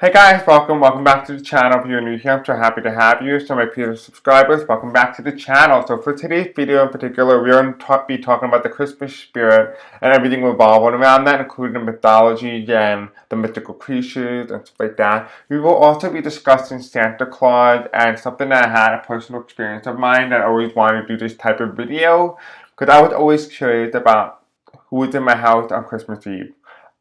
Hey guys, welcome back to the channel. If you're new here, I'm so happy to have you. So my previous subscribers, welcome back to the channel. So for today's video in particular, we're going to be talking about the Christmas spirit and everything revolving around that, including the mythology and the mythical creatures and stuff like that. We will also be discussing Santa Claus and something that I had a personal experience of mine that I always wanted to do this type of video because I was always curious about who was in my house on Christmas Eve.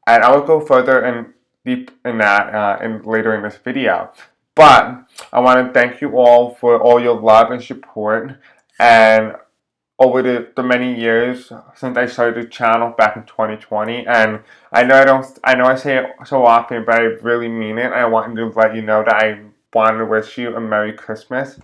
And I will go further and deep in that later in this video. But I want to thank you all for all your love and support and over the many years since I started the channel back in 2020. And I know I say it so often, but I really mean it. I want to let you know that I want to wish you a Merry Christmas.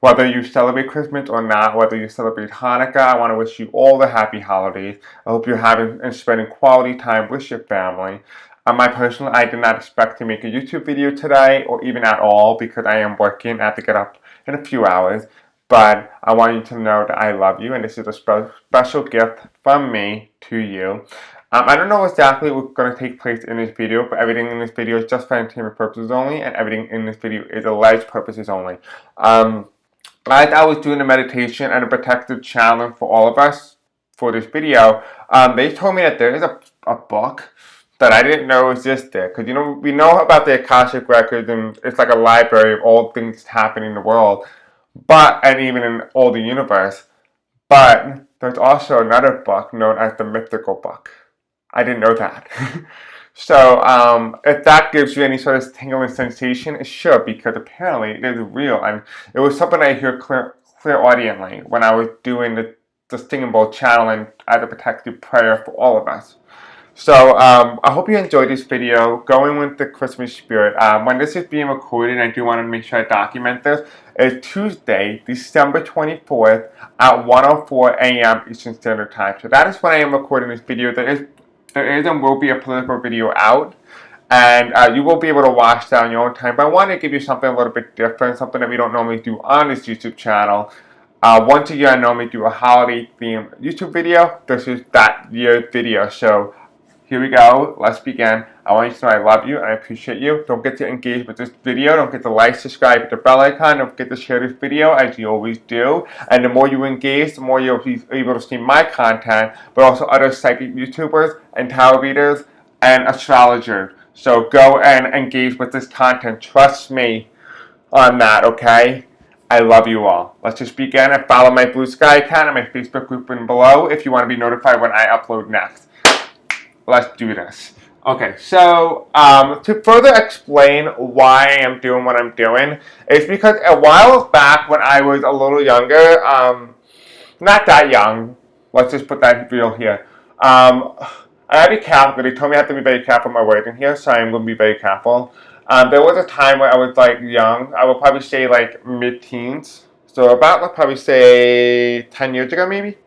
Whether you celebrate Christmas or not, whether you celebrate Hanukkah, I want to wish you all the happy holidays. I hope you're having and spending quality time with your family. I did not expect to make a YouTube video today or even at all because I am working. I have to get up in a few hours. But I want you to know that I love you and this is a special gift from me to you. I don't know exactly what's going to take place in this video, but everything in this video is just for entertainment purposes only, and everything in this video is alleged purposes only. As I was doing a meditation and a protective challenge for all of us for this video, they told me that there is a book that I didn't know existed. Because, you know, we know about the Akashic Records and it's like a library of all things happening in the world, and even in all the universe. But there's also another book known as the Mythical book. I didn't know that. So, if that gives you any sort of tingling sensation, it should, because apparently it is real. And it was something I hear clairaudiently when I was doing the singing bowl channeling as a protective prayer for all of us. So, I hope you enjoyed this video, going with the Christmas spirit. When this is being recorded, I do want to make sure I document this. It's Tuesday, December 24th at 1:04 a.m. Eastern Standard Time. So that is when I am recording this video. There is and will be a political video out, and you will be able to watch that on your own time. But I want to give you something a little bit different, something that we don't normally do on this YouTube channel. Once a year, I normally do a holiday-themed YouTube video. This is that year's video, so here we go. Let's begin. I want you to know I love you and I appreciate you. Don't forget to engage with this video. Don't forget to like, subscribe, hit the bell icon. Don't forget to share this video as you always do. And the more you engage, the more you'll be able to see my content, but also other psychic YouTubers and tarot readers and astrologers. So go and engage with this content. Trust me on that, okay? I love you all. Let's just begin and follow my Blue Sky account and my Facebook group in below if you want to be notified when I upload next. Let's do this. Okay, so to further explain why I am doing what I'm doing, it's because a while back when I was a little younger, not that young, let's just put that real here. I had to be careful. They told me I have to be very careful with my wording here, so I'm going to be very careful. There was a time where I was like young. I would probably say like mid-teens. So about, let's probably say 10 years ago maybe.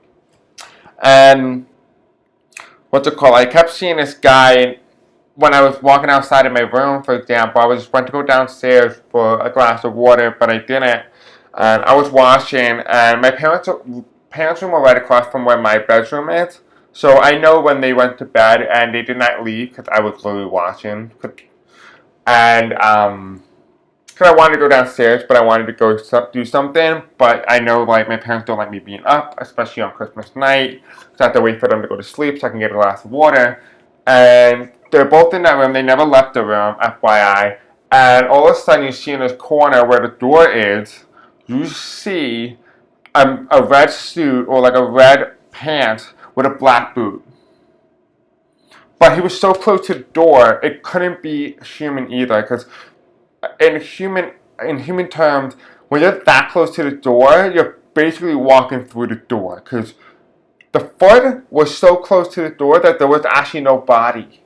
And what's it called? I kept seeing this guy when I was walking outside of my room, for example. I was going to go downstairs for a glass of water, but I didn't. And I was washing, and my parents' room were right across from where my bedroom is. So I know when they went to bed, and they did not leave because I was literally watching. And because I wanted to go downstairs, but I wanted to go do something. But I know, like, my parents don't like me being up, especially on Christmas night. So I have to wait for them to go to sleep so I can get a glass of water. And they're both in that room. They never left the room, FYI. And all of a sudden, you see in this corner where the door is, you see a red suit or like a red pants with a black boot. But he was so close to the door, it couldn't be human either, because in human terms, when you're that close to the door, you're basically walking through the door, because the foot was so close to the door that there was actually no body.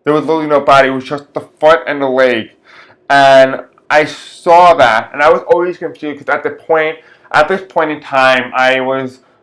There was literally no body. It was just the foot and the leg. And I saw that, and I was always confused because at this point in time,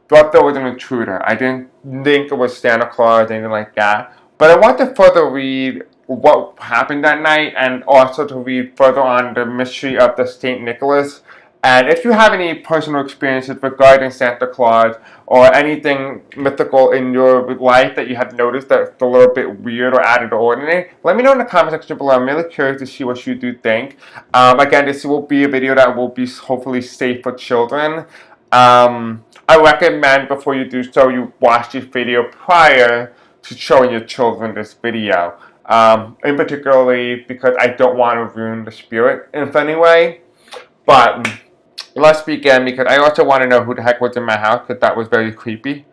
thought there was an intruder. I didn't think it was Santa Claus or anything like that. But I want to further read what happened that night, and also to read further on the mystery of the St. Nicholas And if you have any personal experiences regarding Santa Claus or anything mythical in your life that you have noticed that's a little bit weird or out of the ordinary, let me know in the comment section below. I'm really curious to see what you do think. Again, this will be a video that will be hopefully safe for children. I recommend before you do so, you watch this video prior to showing your children this video. In particularly because I don't want to ruin the spirit in any way. But let's begin because I also want to know who the heck was in my house because that was very creepy.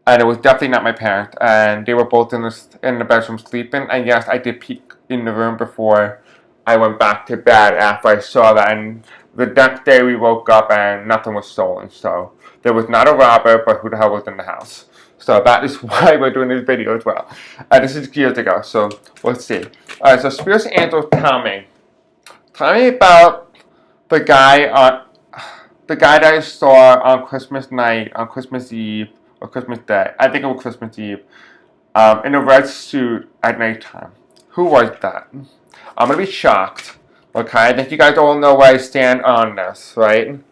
And it was definitely not my parents. And they were both in the bedroom sleeping. And yes, I did peek in the room before I went back to bed after I saw that. And the next day we woke up and nothing was stolen. So there was not a robber, but who the hell was in the house? So that is why we're doing this video as well. This is years ago, so let's see. Alright, so Spirits and Angels, tell me. Tell me about the guy that I saw on Christmas night, on Christmas Eve, or Christmas Day. I think it was Christmas Eve. In a red suit at nighttime. Who was that? I'm gonna be shocked. Okay, I think you guys all know where I stand on this, right? I'm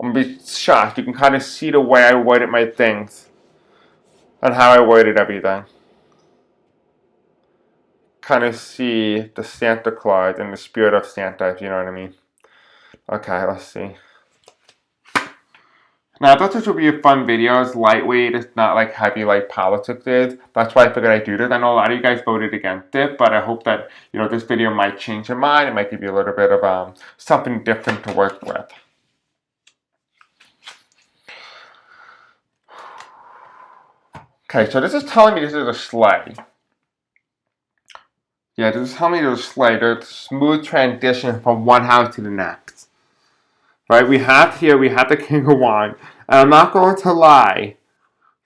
gonna be shocked. You can kind of see the way I worded my things and how I worded everything. Kind of see the Santa Claus and the spirit of Santa, if you know what I mean. Okay, let's see. Now, I thought this would be a fun video. It's lightweight. It's not like heavy like politics is. That's why I figured I'd do this. I know a lot of you guys voted against it, but I hope that, you know, this video might change your mind. It might give you a little bit of something different to work with. Okay, so this is telling me this is a sleigh. Yeah, this is telling me there's a sleigh. There's a smooth transition from one house to the next. Right, we have the King of Wands. And I'm not going to lie.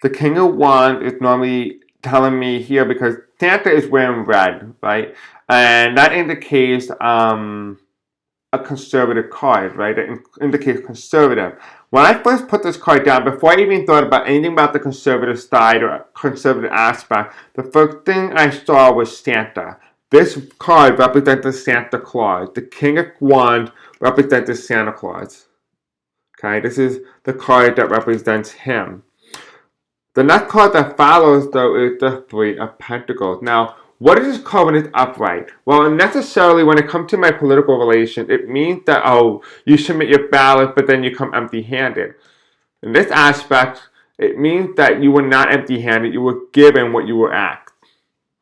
The King of Wands is normally telling me here because Santa is wearing red, right? And that indicates a conservative card, right? It indicates conservative. When I first put this card down, before I even thought about anything about the conservative side or conservative aspect, the first thing I saw was Santa. This card represented Santa Claus. The King of Wands represented Santa Claus. Okay, this is the card that represents him. The next card that follows, though, is the Three of Pentacles. Now, what is this card when it's upright? Well, necessarily, when it comes to my political relations, it means that, oh, you submit your ballot, but then you come empty-handed. In this aspect, it means that you were not empty-handed. You were given what you were asked.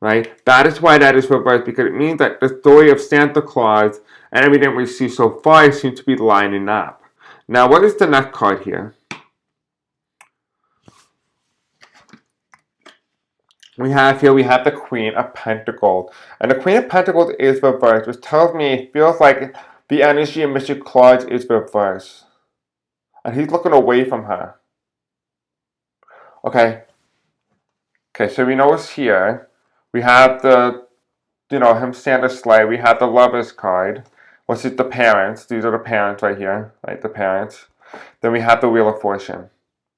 Right? That is why that is reversed, because it means that the story of Santa Claus and everything we see so far seems to be lining up. Now, what is the next card here? We have the Queen of Pentacles. And the Queen of Pentacles is reversed, which tells me it feels like the energy of Mr. Claus is reversed. And he's looking away from her. Okay. Okay, so we know it's here. We have the, him Santa sleigh. We have the Lovers card, which is the parents. These are the parents right here, right? The parents. Then we have the Wheel of Fortune,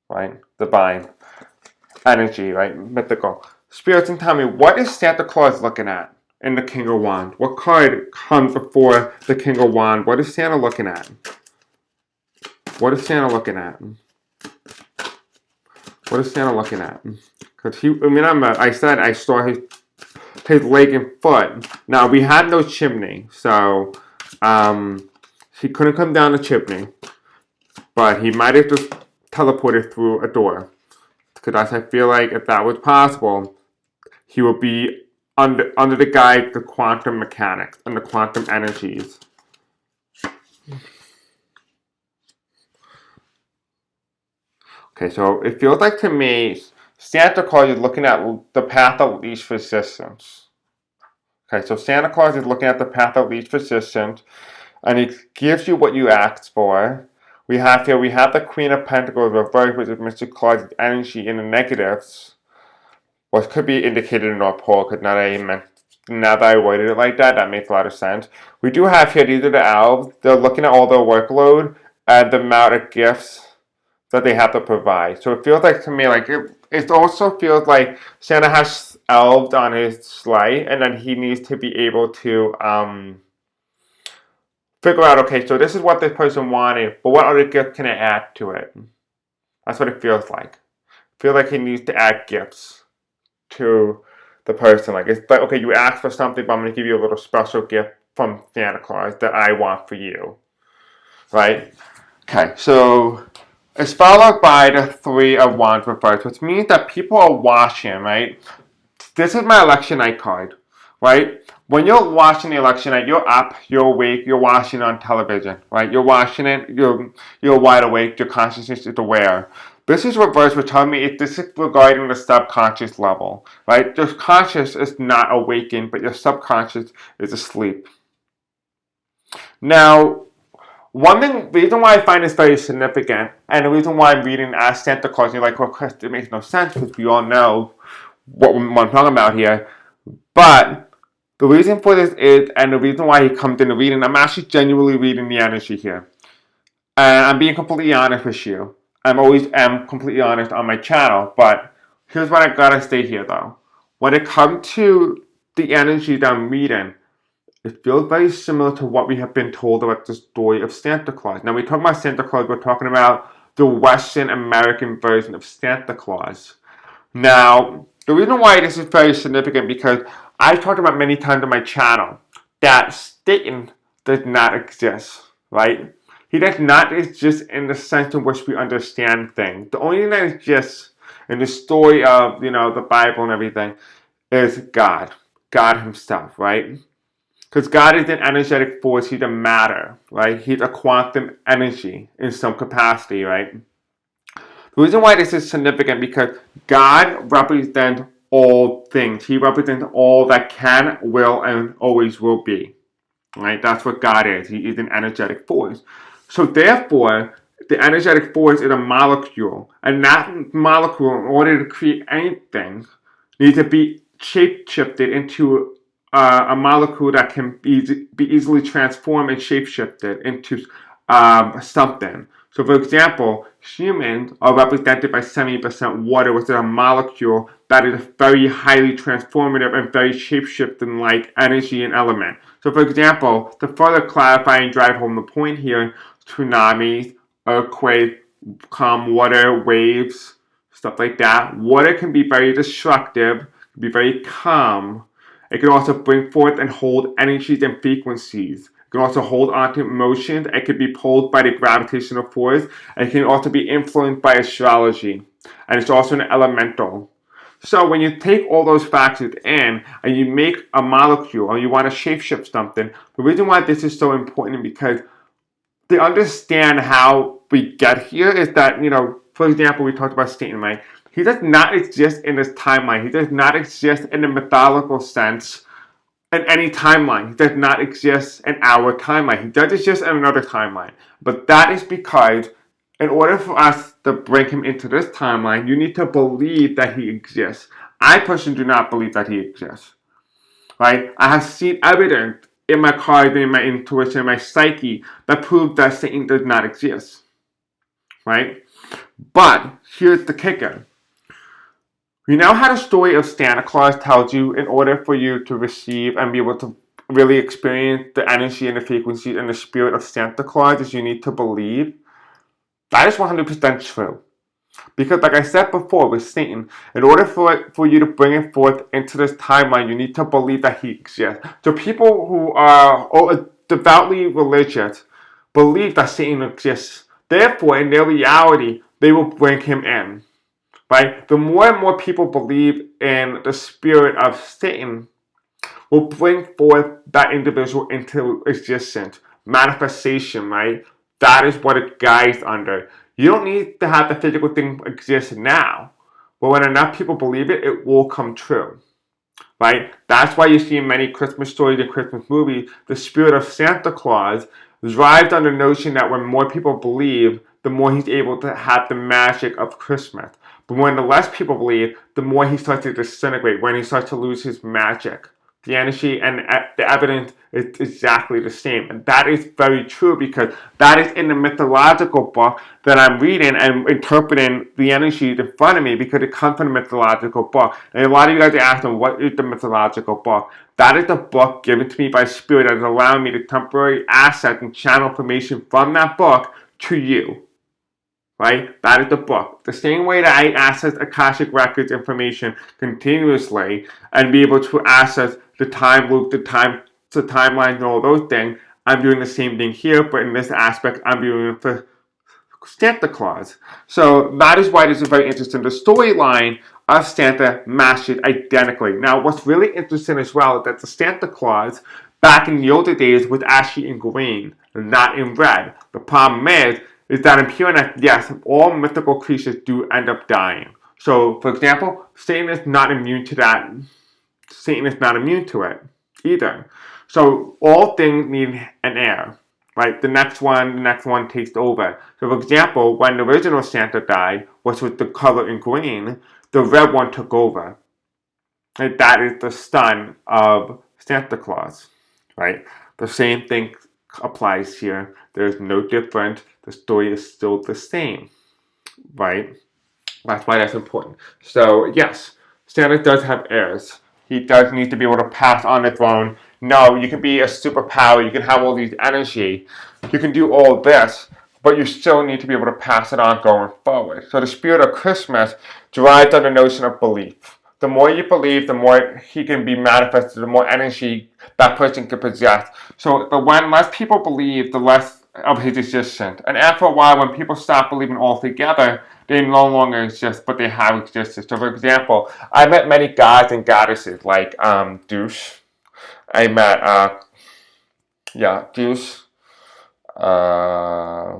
right? Divine energy, right? Mythical. Spirits, and tell me, what is Santa Claus looking at in the King of Wands? What card comes before the King of Wands? What is Santa looking at? What is Santa looking at? What is Santa looking at? Because I said I saw his leg and foot. Now, we had no chimney, so he couldn't come down the chimney. But he might have just teleported through a door. Because I feel like if that was possible, he would be under the guide the quantum mechanics and the quantum energies. Okay, so it feels like to me, Santa Claus is looking at the path of least resistance. Okay, so Santa Claus is looking at the path of least resistance, and he gives you what you asked for. We have the Queen of Pentacles reversed, which is Mr. Claus' energy in the negatives. What could be indicated in North Pole, because now that I worded it like that, that makes a lot of sense. We do have here, these are the elves. They're looking at all their workload and the amount of gifts that they have to provide. So it feels like to me, like it also feels like Santa has elves on his sleigh, and then he needs to be able to figure out, okay, so this is what this person wanted, but what other gift can I add to it? That's what it feels like. I feel like he needs to add gifts to the person. Like, it's like, okay, you asked for something, but I'm going to give you a little special gift from Santa Claus that I want for you. Right? Okay, so it's followed by the Three of Wands reverse, which means that people are watching, right? This is my election night card, right? When you're watching the election night, you're up, you're awake, you're watching on television, right? You're watching it, you're wide awake, your consciousness is aware. This is reverse, which tells me this is regarding the subconscious level, right? Your conscious is not awakened, but your subconscious is asleep. Now, reason why I find this very significant, and the reason why I'm reading as Santa Claus, you're like, well, Chris, it makes no sense because we all know what I'm talking about here. But the reason for this is, and the reason why he comes in the reading, I'm actually genuinely reading the energy here. And I'm being completely honest with you. I'm always am completely honest on my channel, but here's what I gotta say here though. When it comes to the energy that I'm reading, it feels very similar to what we have been told about the story of Santa Claus. Now, we talk about Santa Claus, we're talking about the Western American version of Santa Claus. Now, the reason why this is very significant because I've talked about many times on my channel that Satan does not exist, right? He does not exist in the sense in which we understand things. The only thing that exists in the story of, the Bible and everything is God. God himself, right? Because God is an energetic force, he's a matter, right? He's a quantum energy in some capacity, right? The reason why this is significant because God represents all things. He represents all that can, will, and always will be. Right? That's what God is. He is an energetic force. So therefore, the energetic force is a molecule. And that molecule, in order to create anything, needs to be shape-shifted into a molecule that can be easily transformed and shape-shifted into something. So, for example, humans are represented by 70% water, which is a molecule that is very highly transformative and very shape-shifting like energy and element. So, for example, to further clarify and drive home the point here, tsunamis, earthquakes, calm water, waves, stuff like that. Water can be very destructive, can be very calm. It can also bring forth and hold energies and frequencies. It can also hold onto emotions. It can be pulled by the gravitational force. It can also be influenced by astrology. And it's also an elemental. So when you take all those factors in and you make a molecule or you want to shapeshift something, the reason why this is so important is because to understand how we get here is that, for example, we talked about Satan, right? He does not exist in this timeline. He does not exist in a mythological sense in any timeline. He does not exist in our timeline. He does exist in another timeline. But that is because in order for us to bring him into this timeline, you need to believe that he exists. I personally do not believe that he exists. Right? I have seen evidence in my cards, in my intuition, in my psyche that proves that Satan does not exist. Right? But here's the kicker. We now had a story of Santa Claus tells you in order for you to receive and be able to really experience the energy and the frequency and the spirit of Santa Claus is you need to believe. That is 100% true. Because like I said before with Satan, in order for you to bring it forth into this timeline, you need to believe that he exists. So people who are devoutly religious believe that Satan exists. Therefore, in their reality, they will bring him in. Right? The more and more people believe in the spirit of Satan, will bring forth that individual into existence. Manifestation, right? That is what it guides under. You don't need to have the physical thing exist now. But when enough people believe it, it will come true. Right? That's why you see in many Christmas stories and Christmas movies, the spirit of Santa Claus drives on the notion that when more people believe, the more he's able to have the magic of Christmas. But when the less people believe, the more he starts to disintegrate, when he starts to lose his magic. The energy and the evidence It's exactly the same. And that is very true because that is in the mythological book that I'm reading and interpreting the energy in front of me because it comes from the mythological book. And a lot of you guys are asking, what is the mythological book? That is the book given to me by Spirit that is allowing me to temporarily access and channel information from that book to you. Right? That is the book. The same way that I access Akashic Records information continuously and be able to access the time loop, the timeline, and all those things, I'm doing the same thing here, but in this aspect, I'm doing it for Santa Claus. So that is why this is very interesting. The storyline of Santa matches identically. Now, what's really interesting as well is that the Santa Claus back in the older days was actually in green, not in red. The problem is that in pure that yes, all mythical creatures do end up dying. So, for example, Satan is not immune to that. Satan is not immune to it either. So all things need an heir, right? The next one takes over. So for example, when the original Santa died, which was the color in green, the red one took over. And that is the son of Santa Claus, right? The same thing applies here. There's no difference. The story is still the same, right? That's why that's important. So yes, Santa does have heirs. He does need to be able to pass on the throne. No, you can be a superpower. You can have all these energy. You can do all this, but you still need to be able to pass it on going forward. So the spirit of Christmas derives on the notion of belief. The more you believe, the more he can be manifested, the more energy that person can possess. So the when less people believe, the less of his existence. And after a while, when people stop believing altogether, they no longer exist, but they have existed. So, for example, I met many gods and goddesses like Zeus. I met, Zeus. Uh,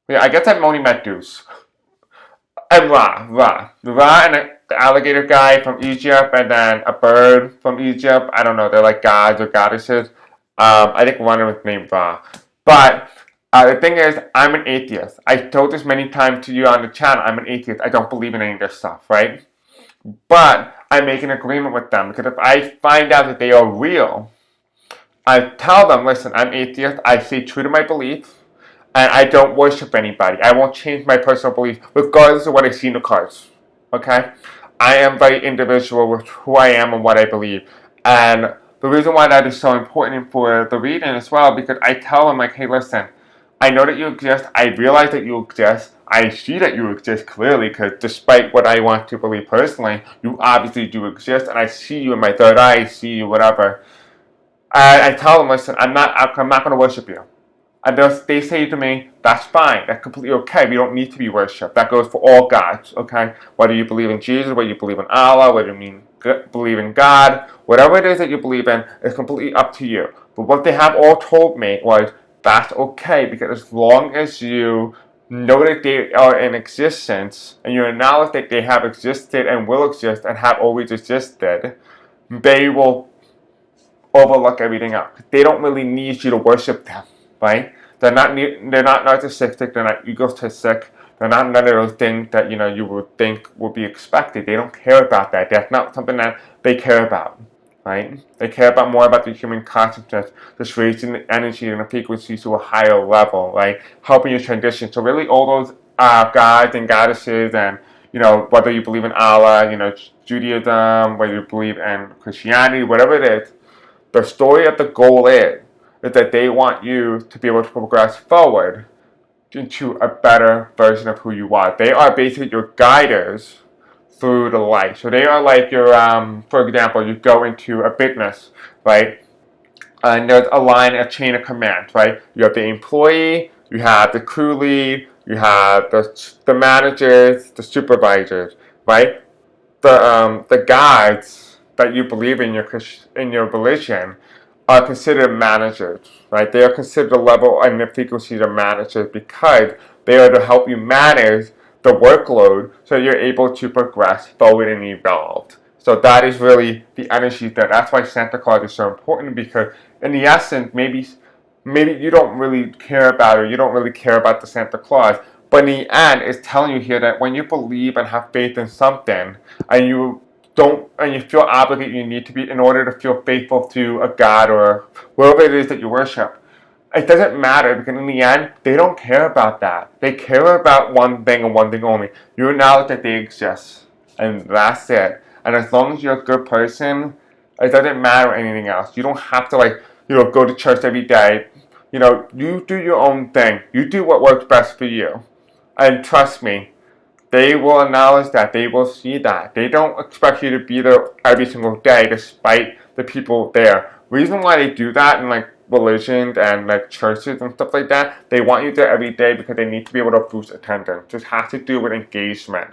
yeah, I guess I've only met Zeus. And Ra, and the alligator guy from Egypt, and then a bird from Egypt. I don't know. They're like gods or goddesses. I think one of them was named Ra. But the thing is, I'm an atheist. I told this many times to you on the channel. I'm an atheist. I don't believe in any of this stuff, right? But I make an agreement with them because if I find out that they are real, I tell them, listen, I'm atheist. I stay true to my beliefs, and I don't worship anybody. I won't change my personal beliefs regardless of what I see in the cards. Okay? I am very individual with who I am and what I believe. And the reason why that is so important for the reading as well, because I tell them, like, hey, listen, I know that you exist. I realize that you exist. I see that you exist clearly because despite what I want to believe personally, you obviously do exist. And I see you in my third eye, I see you, whatever. I tell them, listen, I'm not going to worship you. And they say to me, that's fine. That's completely okay. We don't need to be worshipped. That goes for all gods, okay? Whether you believe in Jesus, whether you believe in Allah, whether you believe in God, whatever it is that you believe in, it's completely up to you. But what they have all told me was, that's okay, because as long as you know that they are in existence, and you acknowledge that they have existed and will exist and have always existed, they will overlook everything else. They don't really need you to worship them, right? They're not narcissistic. They're not egotistic. They're not none of those things that you would think would be expected. They don't care about that. That's not something that they care about, right? They care about more about the human consciousness, just raising the energy and the frequency to a higher level, right? Helping you transition. So really, all those gods and goddesses, and whether you believe in Allah, Judaism, whether you believe in Christianity, whatever it is, the story of the goal is that they want you to be able to progress forward into a better version of who you are. They are basically your guiders through the life. So they are like your, for example, you go into a business, right? And there's a chain of command, right? You have the employee, you have the crew lead, you have the managers, the supervisors, right? The gods that you believe in your religion are considered managers, right? They are considered the level and the frequencies of managers because they are to help you manage the workload so you're able to progress forward and evolve. So that is really the energy that's why Santa Claus is so important, because in the essence, maybe you don't really care about, or you don't really care about the Santa Claus, but in the end, it's telling you here that when you believe and have faith in something, and you don't, and you feel obligated, you need to be in order to feel faithful to a God or whatever it is that you worship. It doesn't matter because in the end, they don't care about that. They care about one thing and one thing only. You acknowledge that they exist, and that's it. And as long as you're a good person, it doesn't matter anything else. You don't have to go to church every day. You do your own thing. You do what works best for you. And trust me, they will acknowledge that. They will see that. They don't expect you to be there every single day despite the people there. Reason why they do that in religions and churches and stuff like that, they want you there every day because they need to be able to boost attendance. Just has to do with engagement.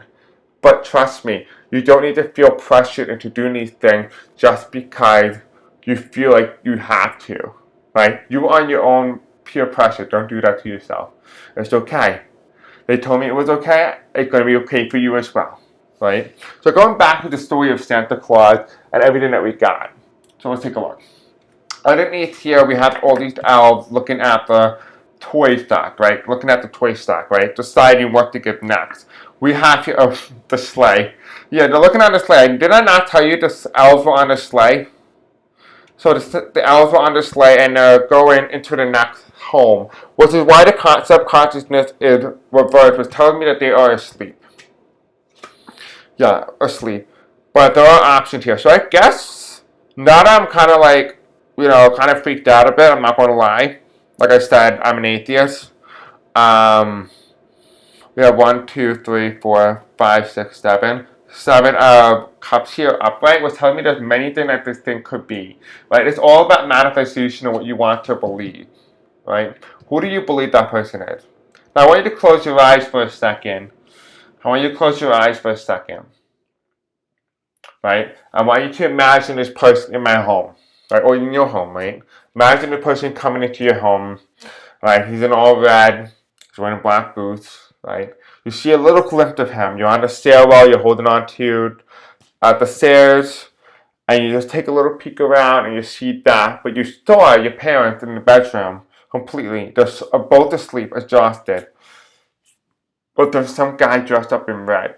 But trust me, you don't need to feel pressured into doing these things just because you feel like you have to. Right? You are on your own peer pressure. Don't do that to yourself. It's okay. They told me it was okay. It's going to be okay for you as well, right? So going back to the story of Santa Claus and everything that we got. So let's take a look. Underneath here, we have all these elves looking at the toy stock, right? Looking at the toy stock, right? Deciding what to give next. We have here the sleigh. Yeah, they're looking at the sleigh. Did I not tell you the elves were on the sleigh? So the elves were on the sleigh and they're going into the next home, which is why the subconsciousness is reversed, was telling me that they are asleep. Yeah, asleep. But there are options here. So I guess now that I'm kind of kind of freaked out a bit, I'm not going to lie. Like I said, I'm an atheist. Um, we have 1, 2, 3, 4, 5, 6, 7. 7 cups here upright was telling me there's many things that this thing could be. Right? It's all about manifestation of what you want to believe. Right? Who do you believe that person is? Now I want you to close your eyes for a second. Right? I want you to imagine this person in my home. Right? Or in your home, right? Imagine the person coming into your home. Right? He's in all red. He's wearing black boots. Right? You see a little glimpse of him. You're on the stairwell. You're holding on to the stairs. And you just take a little peek around and you see that. But you still are your parents in the bedroom. Completely. They're both asleep, exhausted. But there's some guy dressed up in red.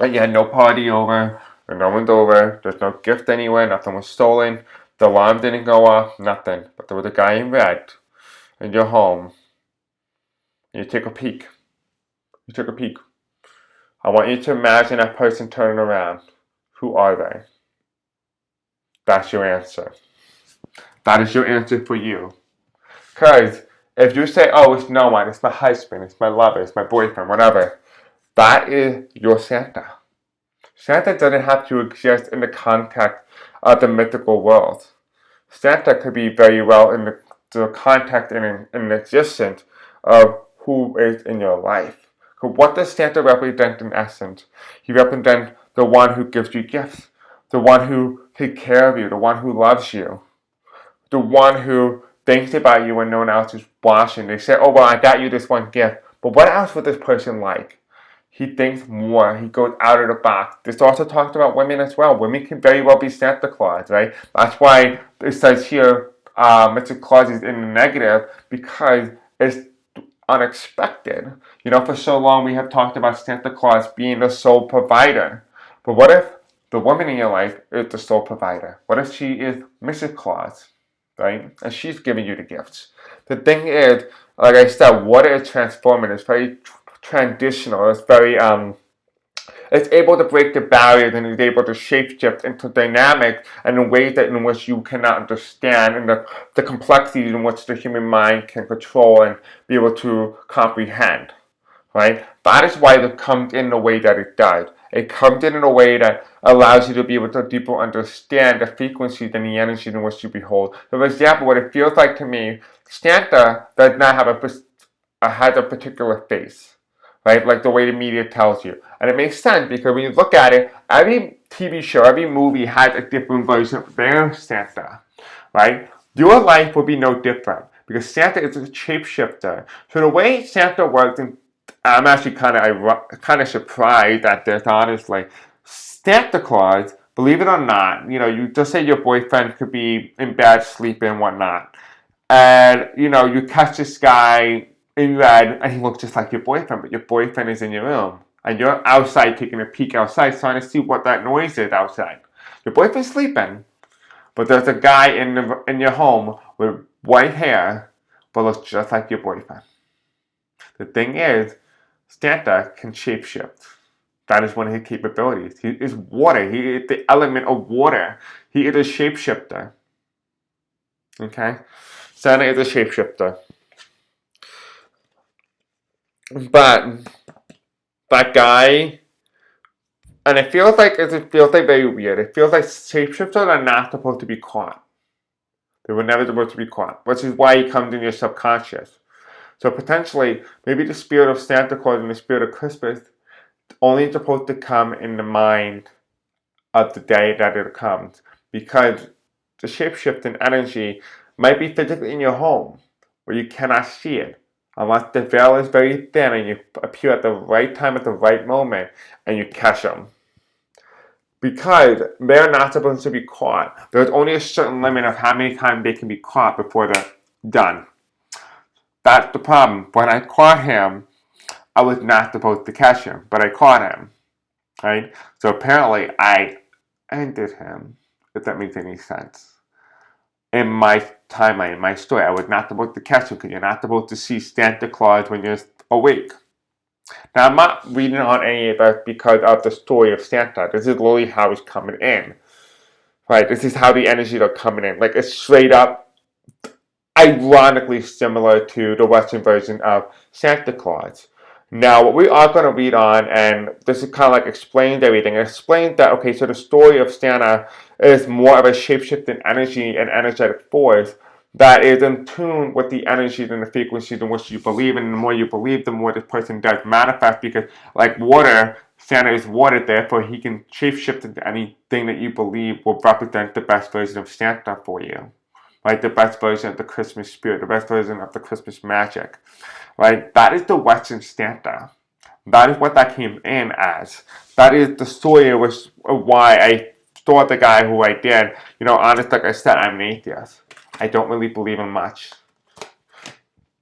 And you had no party over, or no one's over, there's no gift anywhere, nothing was stolen, the alarm didn't go off, nothing. But there was a guy in red in your home. And you take a peek. I want you to imagine that person turning around. Who are they? That's your answer. That is your answer for you. Because if you say, oh, it's no one, it's my husband, it's my lover, it's my boyfriend, whatever, that is your Santa. Santa doesn't have to exist in the context of the mythical world. Santa could be very well in the context and in the existence of who is in your life. So what does Santa represent in essence? He represents the one who gives you gifts, the one who takes care of you, the one who loves you, the one who thinks about you when no one else is watching. They say, oh, well, I got you this one gift, but what else would this person like? He thinks more. He goes out of the box. This also talks about women as well. Women can very well be Santa Claus, right? That's why it says here, Mr. Claus is in the negative because it's unexpected. For so long we have talked about Santa Claus being the sole provider. But what if the woman in your life is the sole provider? What if she is Mrs. Claus, right? And she's giving you the gifts. The thing is, like I said, water is transformative. It's very transitional. It's very it's able to break the barriers and is able to shapeshift into dynamics and in ways that in which you cannot understand and the complexities in which the human mind can control and be able to comprehend. Right? That is why it comes in the way that it does. It comes in a way that allows you to be able to deeper understand the frequencies and the energies in which you behold. So for example, what it feels like to me, Santa does not have has a particular face, right? Like the way the media tells you. And it makes sense because when you look at it, every TV show, every movie has a different version of their Santa, right? Your life will be no different because Santa is a shapeshifter. So the way Santa works, and I'm actually kind of surprised at this, honestly. Santa Claus, believe it or not, you just say your boyfriend could be in bed sleeping and whatnot. And, you catch this guy in red and he looks just like your boyfriend, but your boyfriend is in your room. and you're outside taking a peek outside trying to see what that noise is outside. Your boyfriend's sleeping, but there's a guy in your home with white hair but looks just like your boyfriend. The thing is, Santa can shapeshift. That is one of his capabilities. He is water. He is the element of water. He is a shapeshifter. Okay? Santa is a shapeshifter. But that guy, and it feels like very weird. It feels like shapeshifters are not supposed to be caught. They were never supposed to be caught, which is why he comes in your subconscious. So potentially, maybe the spirit of Santa Claus and the spirit of Christmas only supposed to come in the mind of the day that it comes, because the shapeshifting energy might be physically in your home, where you cannot see it, unless the veil is very thin and you appear at the right time at the right moment and you catch them. Because they're not supposed to be caught. There's only a certain limit of how many times they can be caught before they're done. That's the problem. When I caught him, I was not supposed to catch him, but I caught him. Right? So apparently I ended him, if that makes any sense. In my timeline, in my story, I was not supposed to catch him because you're not supposed to see Santa Claus when you're awake. Now, I'm not reading on any of that because of the story of Santa. This is literally how he's coming in. Right? This is how the energies are coming in. Like, it's straight up, ironically similar to the Western version of Santa Claus. Now, what we are going to read on, and this is kind of like explains everything. It explains that, okay, so the story of Santa is more of a shape-shifting energy and energetic force that is in tune with the energies and the frequencies in which you believe. And the more you believe, the more this person does manifest, because like water, Santa is water, therefore he can shape-shift into anything that you believe will represent the best version of Santa for you. Right? The best version of the Christmas spirit, the best version of the Christmas magic. Right? That is the Western Santa. That is what that came in as. That is the story of why I thought the guy who I did. Honest, like I said, I'm an atheist. I don't really believe in much.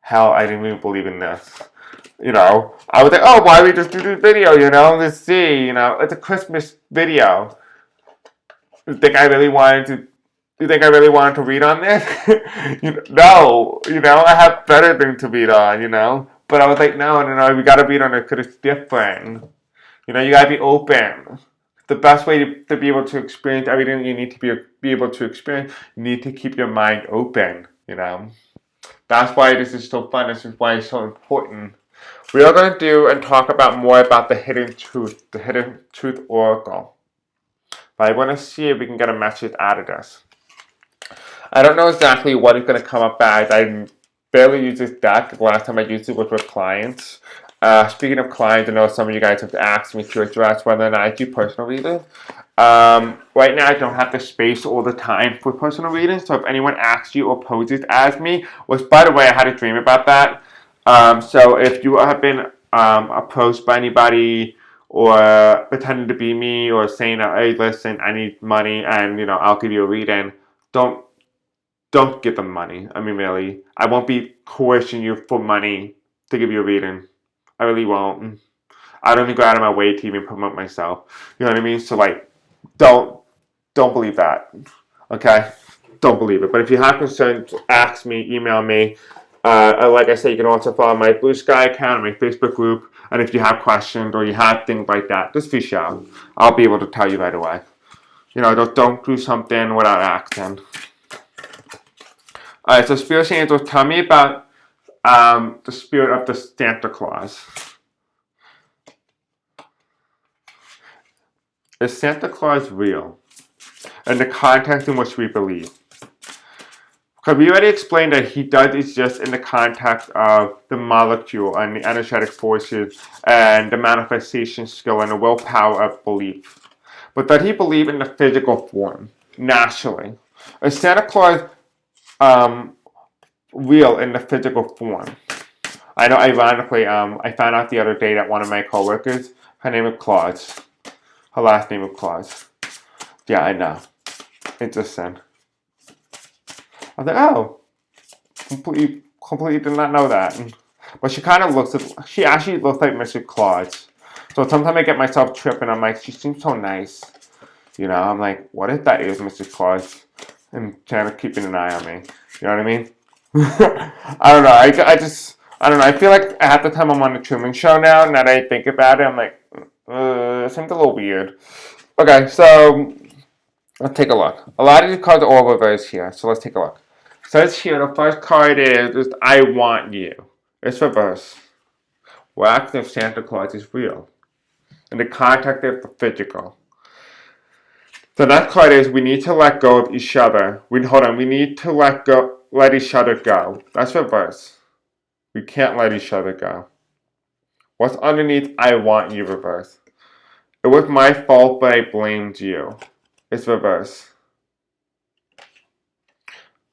Hell, I didn't even believe in this. I was like, oh, why don't we just do this video, let's see, it's a Christmas video. You think I really wanted to read on this? No, I have better things to read on, But I was like, no, we gotta read on it because it's different. You gotta be open. The best way to be able to experience everything you need to be able to experience, you need to keep your mind open, That's why this is so fun. This is why it's so important. We are going to do and talk about more about the hidden truth oracle. But I want to see if we can get a message out of this. I don't know exactly what it's going to come up as. I barely use this deck. The last time I used it was with clients. Speaking of clients, I know some of you guys have asked me to address whether or not I do personal readings. Right now, I don't have the space all the time for personal readings. So if anyone asks you or poses as me, which by the way, I had a dream about that. So if you have been approached by anybody or pretending to be me or saying, hey, listen, I need money and I'll give you a reading, don't give them money. I mean, really, I won't be coercing you for money to give you a reading. I really won't. I don't even go out of my way to even promote myself. You know what I mean? So don't believe that. Okay? Don't believe it. But if you have concerns, ask me, email me. Like I said, you can also follow my Blue Sky account, my Facebook group, and if you have questions or you have things like that, just reach out. I'll be able to tell you right away. Don't do something without asking. Alright, so Spirit Angels, tell me about the spirit of the Santa Claus. Is Santa Claus real? In the context in which we believe. Because we already explained that he does exist in the context of the molecule and the energetic forces and the manifestation skill and the willpower of belief. But does he believe in the physical form, naturally? Is Santa Claus real in the physical form? I know, ironically, I found out the other day that one of my coworkers, her name is Claus. Her last name is Claus. Yeah, I know. Interesting. I was like, oh, completely did not know that. But she kind of she actually looks like Mr. Claus. So sometimes I get myself tripping. I'm like, she seems so nice. You know, I'm like, what if that is Mrs. Claus? And kind of keeping an eye on me. You know what I mean? I don't know. I don't know. I feel like half the time I'm on the Truman Show now. Now that I think about it, I'm like, it seems a little weird. Okay, so let's take a look. A lot of these cards are all reversed here, so let's take a look. So it's here. The first card is I Want You. It's reverse. We're asking if Santa Claus is real. And the contact is the physical. The next card is we need to let go of each other. We need to let each other go. That's reverse. We can't let each other go. What's underneath I Want You reverse? It was my fault, but I blamed you. It's reverse.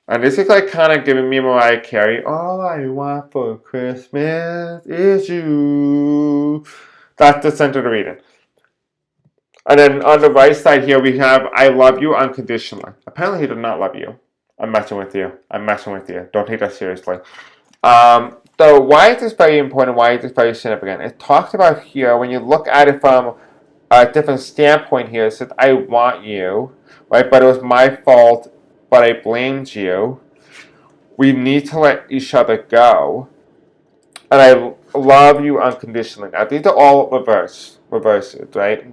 And this is like kind of giving me Mariah Carey. All I want for Christmas is you. That's the center of the reading. And then on the right side here, we have I love you unconditionally. Apparently, he did not love you. I'm messing with you. I'm messing with you. Don't take that seriously. So why is this very important? Why is this very significant? It talks about here, when you look at it from a different standpoint here, it says, I want you, right? But it was my fault, but I blamed you. We need to let each other go. And I love you unconditionally. Now, these are all reverses, right?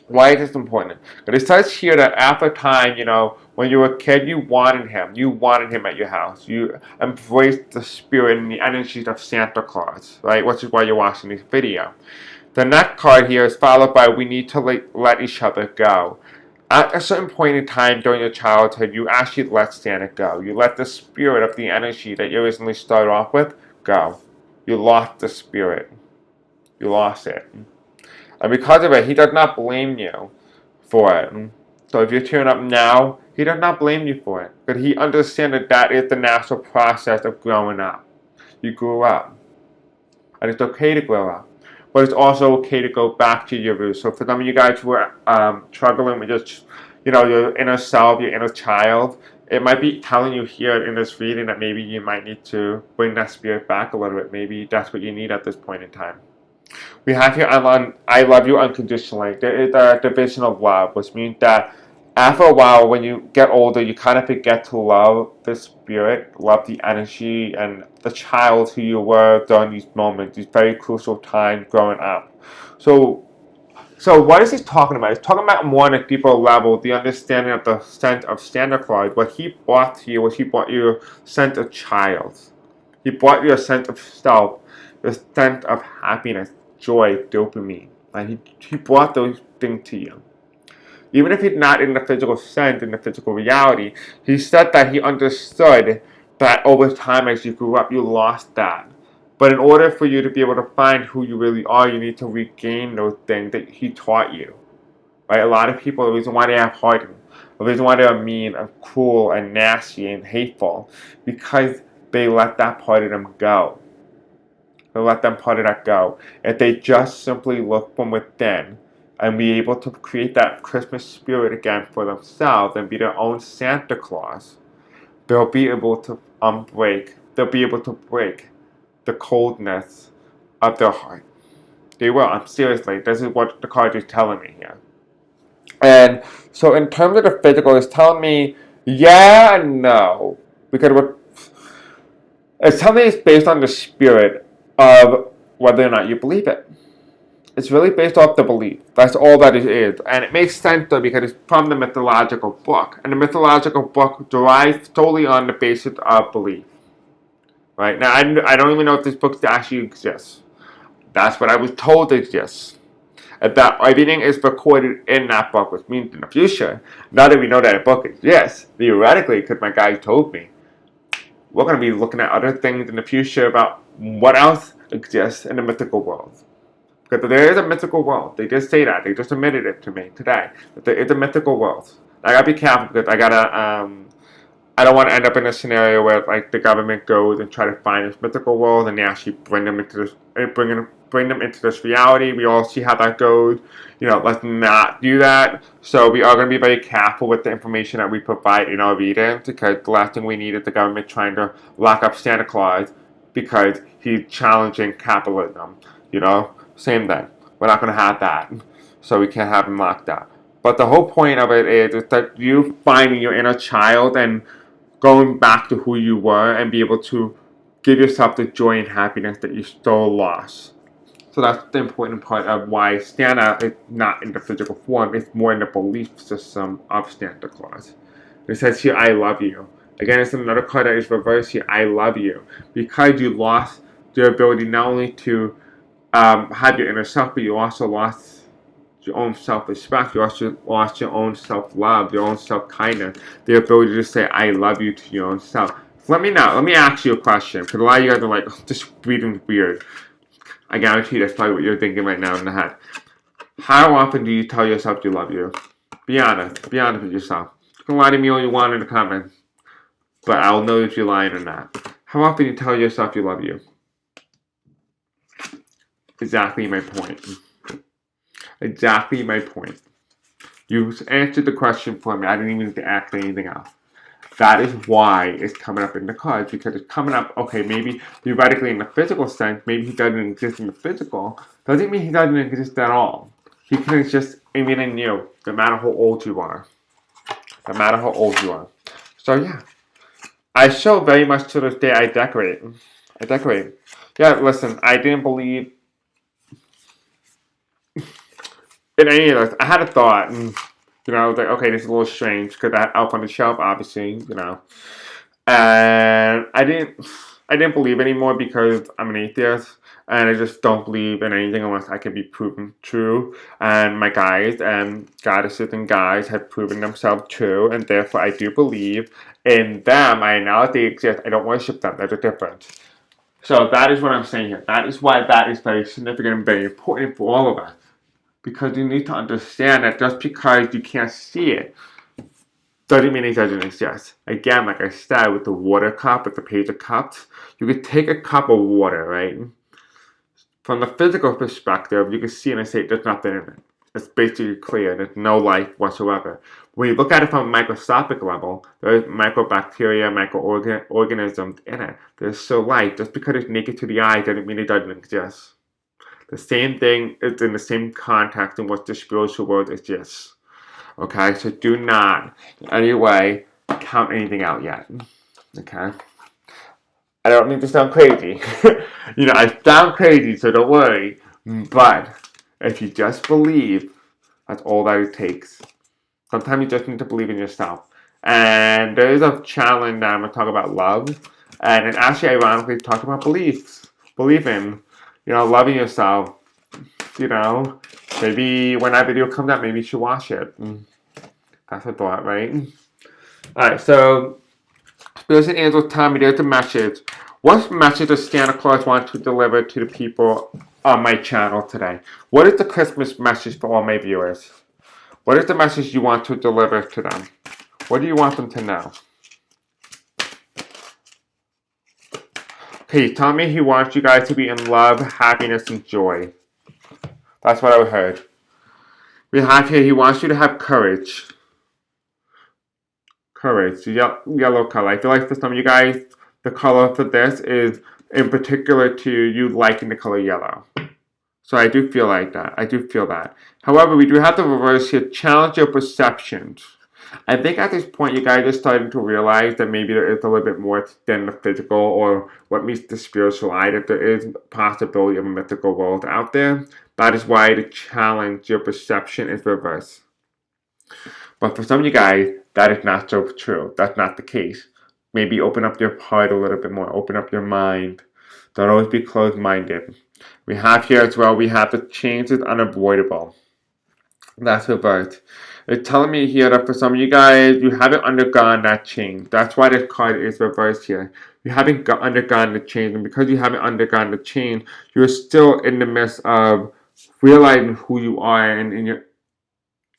Why is this important? But it says here that after time, when you were a kid, you wanted him. You wanted him at your house. You embraced the spirit and the energies of Santa Claus, right? Which is why you're watching this video. The next card here is followed by we need to let each other go. At a certain point in time during your childhood, you actually let Santa go. You let the spirit of the energy that you originally started off with go. You lost the spirit. You lost it. And because of it, he does not blame you for it. So if you're tearing up now, he does not blame you for it. But he understands that that is the natural process of growing up. You grew up. And it's okay to grow up. But it's also okay to go back to your roots. So for some of you guys who are struggling with just, your inner self, your inner child, it might be telling you here in this reading that maybe you might need to bring that spirit back a little bit. Maybe that's what you need at this point in time. We have here I love you unconditionally. There is a division of love, which means that after a while, when you get older, you kind of forget to love the spirit, love the energy, and the child who you were during these moments, these very crucial times growing up. So, so what is he talking about? He's talking about more on a deeper level, the understanding of the sense of Santa Claus. What he brought to you was he brought you a sense of child. He brought you a sense of self, a sense of happiness, joy, dopamine. And he brought those things to you. Even if he's not in the physical sense, in the physical reality, he said that he understood that over time as you grew up, you lost that. But in order for you to be able to find who you really are, you need to regain those things that he taught you. Right? A lot of people, the reason why they have hardened, the reason why they are mean and cruel and nasty and hateful, because they let that part of them go. They let them part of that go. If they just simply look from within and be able to create that Christmas spirit again for themselves and be their own Santa Claus, they'll be able to they'll be able to break the coldness of their heart. They will. I'm seriously. This is what the card is telling me here. And so in terms of the physical, it's telling me yeah and no. Because it's telling me it's based on the spirit of whether or not you believe it. It's really based off the belief. That's all that it is. And it makes sense though because it's from the mythological book. And the mythological book derives solely on the basis of belief. Right? Now, I don't even know if this book actually exists. That's what I was told exists. That everything is recorded in that book, which means in the future, now that we know that a book exists, theoretically, because my guy told me, we're going to be looking at other things in the future about what else exists in the mythical world. Because there is a mythical world. They just say that. They just admitted it to me today. That there is a mythical world. I gotta be careful because I don't want to end up in a scenario where like the government goes and try to find this mythical world and they actually bring them into this reality. We all see how that goes. Let's not do that. So we are going to be very careful with the information that we provide in our readings because the last thing we need is the government trying to lock up Santa Claus because he's challenging capitalism. Same thing. We're not going to have that. So we can't have him locked up. But the whole point of it is that you finding your inner child and going back to who you were and be able to give yourself the joy and happiness that you so lost. So that's the important part of why Santa is not in the physical form, it's more in the belief system of Santa Claus. It says here, I love you. Again, it's another card that is reversed here, I love you. Because you lost your ability not only to have your inner self, but you also lost your own self-respect. You also lost your own self-love, your own self-kindness, the ability to say I love you to your own self. So let me ask you a question, because a lot of you guys are like, oh, this reading's weird. I guarantee that's probably what you're thinking right now in the head. How often do you tell yourself you love you? Be honest. Be honest with yourself. You can lie to me all you want in the comments, but I'll know if you're lying or not. How often do you tell yourself you love you? Exactly my point. Exactly my point. You answered the question for me. I didn't even need to ask anything else. That is why it's coming up in the cards, because it's coming up, okay, maybe theoretically in the physical sense, maybe he doesn't exist in the physical. Doesn't mean he doesn't exist at all. He can exist even in you, no matter how old you are. No matter how old you are. So yeah. I still very much to this day I decorate. I decorate. Yeah, listen, I didn't believe in any of this. I had a thought, and I was like, okay, this is a little strange because I had Elf on the Shelf, obviously, and I didn't believe anymore because I'm an atheist, and I just don't believe in anything unless I can be proven true. And my guys and goddesses and guys have proven themselves true, and therefore I do believe in them. I know that they exist. I don't worship them. There's a difference. So that is what I'm saying here. That is why that is very significant and very important for all of us. Because you need to understand that just because you can't see it doesn't mean it doesn't exist. Again, like I said, with the water cup, with the page of cups, you could take a cup of water, right? From the physical perspective, you can see it and say there's nothing in it. It's basically clear. There's no life whatsoever. When you look at it from a microscopic level, there's microbacteria, microorganisms in it. There's still life. Just because it's naked to the eye doesn't mean it doesn't exist. The same thing is in the same context in which the spiritual world exists. Okay, so do not in any way count anything out yet. Okay? I don't need to sound crazy. I sound crazy, so don't worry. But if you just believe, that's all that it takes. Sometimes you just need to believe in yourself. And there is a challenge that I'm going to talk about love. And it actually, ironically, talk about beliefs. Believe in, loving yourself. Maybe when that video comes out, maybe you should watch it. That's a thought, right? Alright, so Spirits and Angels tell me there's a message. What message does Santa Claus want to deliver to the people on my channel today? What is the Christmas message for all my viewers? What is the message you want to deliver to them? What do you want them to know? Okay, tell me he wants you guys to be in love, happiness, and joy. That's what I heard. We have here, he wants you to have courage. Courage, yellow color. I feel like for some of you guys, the color for this is in particular to you liking the color yellow. So I do feel like that. I do feel that. However, we do have the reverse here. Challenge your perceptions. I think at this point, you guys are starting to realize that maybe there is a little bit more than the physical or what meets the spiritual eye, that there is a possibility of a mythical world out there. That is why the challenge your perception is reverse. But for some of you guys, that is not so true. That's not the case. Maybe open up your heart a little bit more. Open up your mind. Don't always be closed-minded. We have here as well, we have the change is unavoidable. That's reversed. It's telling me here that for some of you guys, you haven't undergone that change. That's why this card is reversed here. You haven't undergone the change, and because you haven't undergone the change, you're still in the midst of realizing who you are, and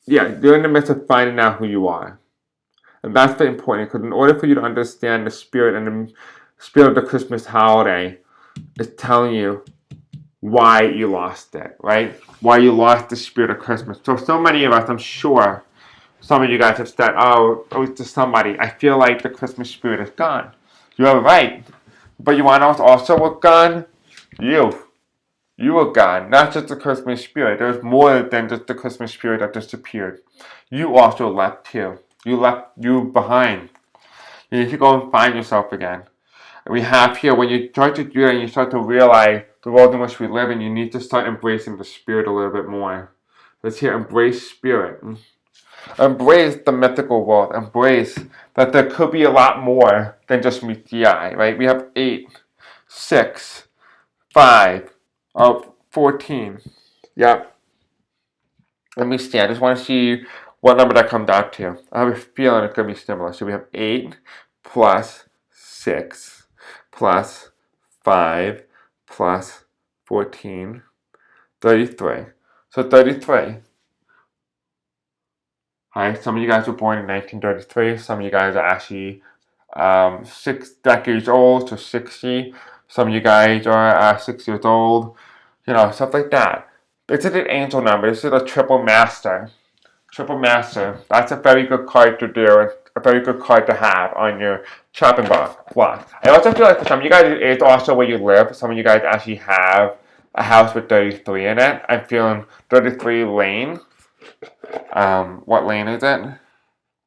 you're in the midst of finding out who you are. And that's very important, because in order for you to understand the spirit and the spirit of the Christmas holiday, it's telling you why you lost it, right? Why you lost the spirit of Christmas. So many of us, I'm sure, some of you guys have said, oh, to somebody, I feel like the Christmas spirit is gone. You're right. But you want to know what's also gone? You. You are God, not just the Christmas spirit. There's more than just the Christmas spirit that disappeared. You also left too. You left you behind. You need to go and find yourself again. And we have here, when you start to do that, you start to realize the world in which we live in, you need to start embracing the spirit a little bit more. Let's hear embrace spirit. Embrace the mythical world. Embrace that there could be a lot more than just meet the eye, right? We have 8, 6, 5, 14. Yep. Let me see. I just want to see what number that comes out to. I have a feeling it's going to be similar. So we have 8 plus 6 plus 5 plus 14, 33. So 33. Hi, some of you guys were born in 1933. Some of you guys are actually 6 decades old to 60. Some of you guys are 6 years old. You know, stuff like that. This is an angel number. This is a triple master. Triple master. That's a very good card to do. A very good card to have on your chopping block. I also feel like for some of you guys, it's also where you live. Some of you guys actually have a house with 33 in it. I'm feeling 33 Lane. What lane is it?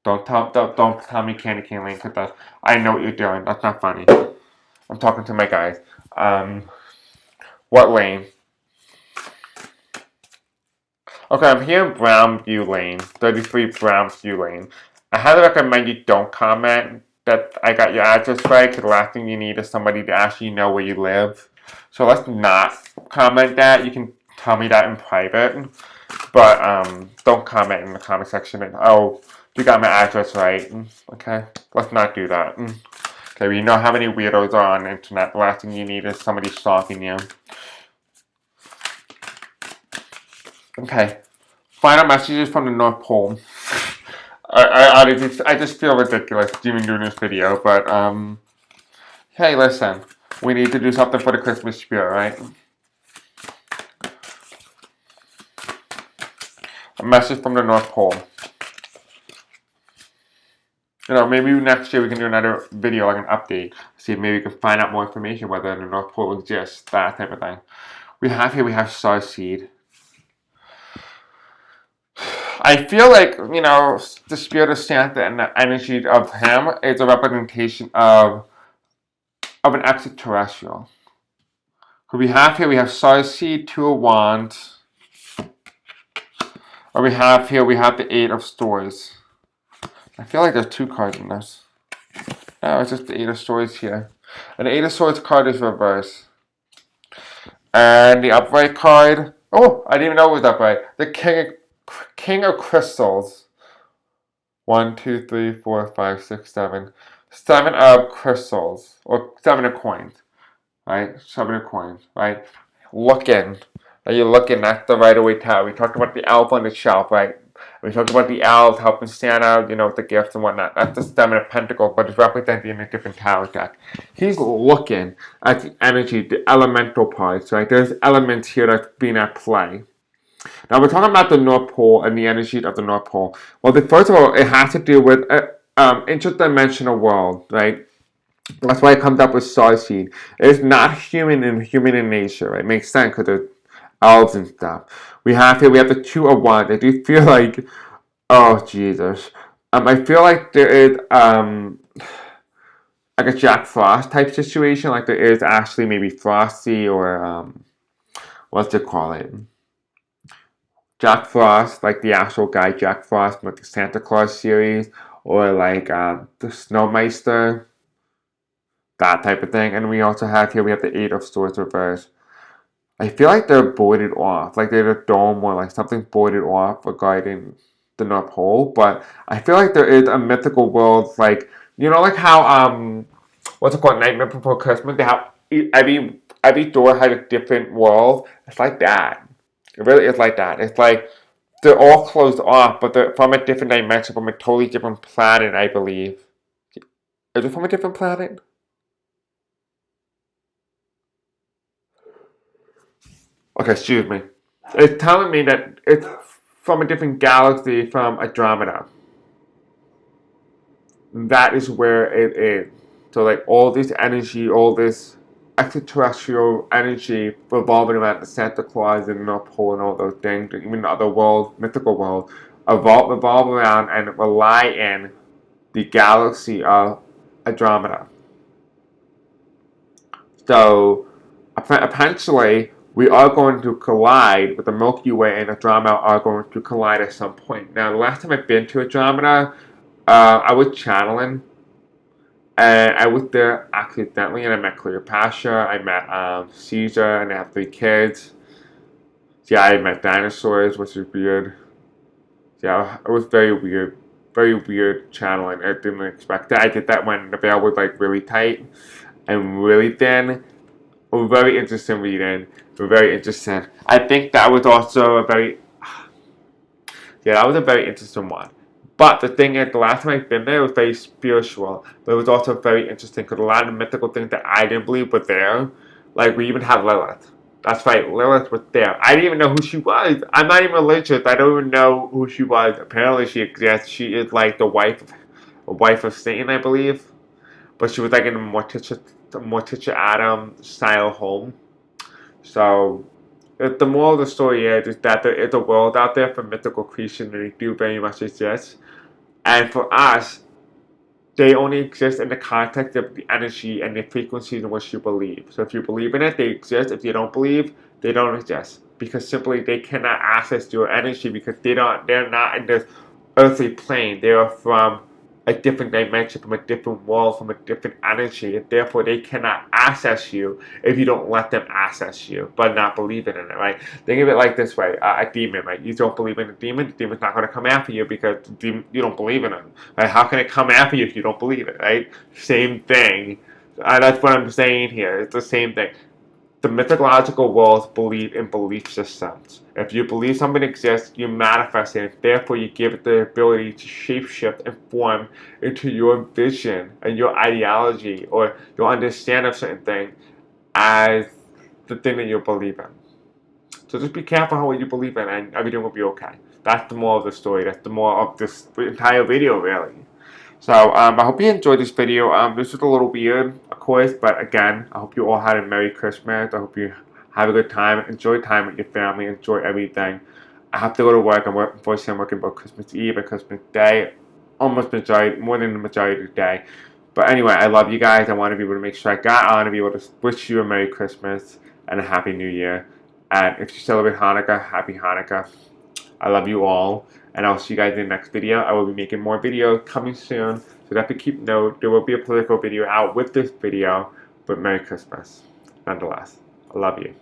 Don't tell me Candy Cane Lane, because I know what you're doing. That's not funny. I'm talking to my guys. What lane? Okay, I'm here in Brown View Lane, 33 Brown View Lane. I highly recommend you don't comment that I got your address right, because the last thing you need is somebody to actually know where you live. So let's not comment that. You can tell me that in private, but don't comment in the comment section and, oh, you got my address right. Okay, let's not do that. Okay, we know how many weirdos are on the internet. The last thing you need is somebody stalking you. Okay, final messages from the North Pole. I just feel ridiculous even doing this video, but hey, listen, we need to do something for the Christmas spirit, right? A message from the North Pole. You know, maybe next year we can do another video, like an update. See if maybe we can find out more information whether the North Pole exists, that type of thing. We have Star Seed. I feel like, you know, the spirit of Santa and the energy of him is a representation of an extraterrestrial. So we have Star Seed, 2 of Wands. Or we have the 8 of Swords. I feel like there's 2 cards in this. No, it's just the 8 of Swords here. And the 8 of Swords card is reversed. And the upright card, oh, I didn't even know it was upright. The King of Crystals. 1, 2, 3, 4, 5, 6, 7. 7 of crystals, or 7 of coins, right? 7 of coins, right? Looking. Are you looking? That's the Rider-Waite Tarot. We talked about the elf on the shelf, right? We talked about the elves helping Santa, you know, with the gifts and whatnot. That's the 7 of Pentacles, but it's represented in a different tarot deck. He's looking at the energy, the elemental parts, right? There's elements here that's being at play. Now we're talking about the North Pole and the energy of the North Pole. Well, first of all, it has to do with interdimensional world, right? That's why it comes up with Starseed. It's not human in nature, right? It makes sense because there's elves and stuff. We have the 2 of Wands. I do feel like, oh Jesus, I feel like there is like a Jack Frost type situation. Like there is actually maybe Frosty or what's it call it? Jack Frost, like the actual guy Jack Frost, like the Santa Claus series, or like the Snowmeister, that type of thing. And we also have the 8 of Swords reversed. I feel like they're boarded off, like they're a dome or like something boarded off regarding the North Pole. But I feel like there is a mythical world, like, you know, like how what's it called, Nightmare Before Christmas? They have every door has a different world. It's like that. It really is like that. It's like they're all closed off, but they're from a different dimension, from a totally different planet, I believe. Is it from a different planet? Okay, excuse me. It's telling me that it's from a different galaxy from Andromeda. That is where it is. So like all this energy, all this extraterrestrial energy revolving around the Santa Claus and the North Pole and all those things, even the other world, mythical world, revolve around and rely in the galaxy of Andromeda. So, eventually, we are going to collide with the Milky Way and Andromeda are going to collide at some point. Now, the last time I've been to Andromeda, I was channeling, and I was there accidentally, and I met Cleopatra, I met Caesar, and I have 3 kids. Yeah, I met dinosaurs, which is weird. Yeah, it was very weird channeling. I didn't expect that. I did that when the veil was like really tight and really thin. It was very interesting reading. It was very interesting. I think that was also a very yeah, that was a very interesting one. But the thing is, the last time I've been there, it was very spiritual. But it was also very interesting because a lot of mythical things that I didn't believe were there. Like, we even have Lilith. That's right, Lilith was there. I didn't even know who she was. I'm not even religious. I don't even know who she was. Apparently, she exists. She is like the wife of Satan, I believe. But she was like in a Morticia Adam style home. So, the moral of the story is that there is a world out there for mythical creatures and they do very much exist. And for us, they only exist in the context of the energy and the frequencies in which you believe. So if you believe in it, they exist. If you don't believe, they don't exist. Because simply they cannot access your energy because they're not in this earthly plane. They are from a different dimension, from a different world, from a different energy, and therefore they cannot access you if you don't let them access you, but not believing in it, right? Think of it like this way: a demon, right? You don't believe in a demon, the demon's not going to come after you because you don't believe in it. Right? How can it come after you if you don't believe it, right? Same thing. That's what I'm saying here. It's the same thing. The mythological worlds believe in belief systems. If you believe something exists, you manifest it. Therefore, you give it the ability to shapeshift and form into your vision and your ideology or your understanding of certain thing as the thing that you believe in. So just be careful how you believe in, and everything will be okay. That's the moral of the story. That's the moral of this entire video, really. So I hope you enjoyed this video. This was a little weird, of course, but again, I hope you all had a Merry Christmas. I hope you have a good time. Enjoy time with your family. Enjoy everything. I have to go to work. Unfortunately, I'm working both Christmas Eve and Christmas Day. Almost majority, more than the majority of the day. But anyway, I love you guys. I want to be able to make sure I got on to be able to wish you a Merry Christmas and a Happy New Year. And if you celebrate Hanukkah, Happy Hanukkah. I love you all, and I'll see you guys in the next video. I will be making more videos coming soon, so definitely keep note. There will be a political video out with this video, but Merry Christmas, nonetheless. I love you.